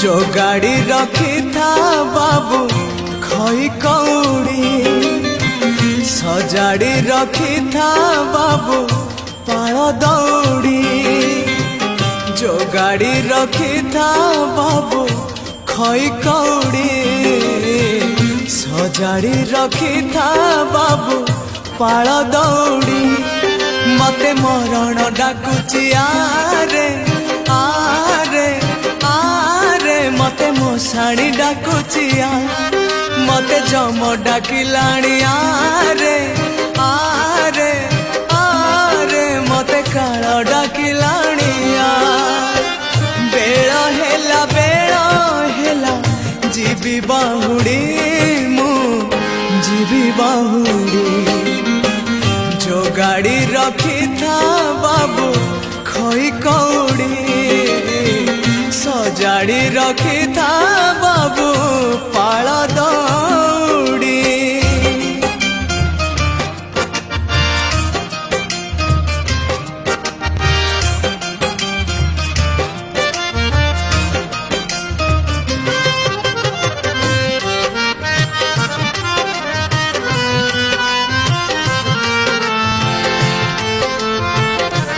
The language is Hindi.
जोगाड़ी रखी था बाबू खई कौड़ी सजाड़ी रखी था बाबू पाल दौड़ी जोगाड़ी रखी था बाबू खई कौड़ी सजाड़ी रखी था बाबू पाल दौड़ी मते मरण डाकुची आरे आरे आरे मते मशाणी डाकुची मते जम डाकिलाणी आरे आरे आरे मते काल डाकिलाणी बेळ हेला जीवी बाहुड़ी मु जीवी बाहुड़ी जोगाड़ी रखी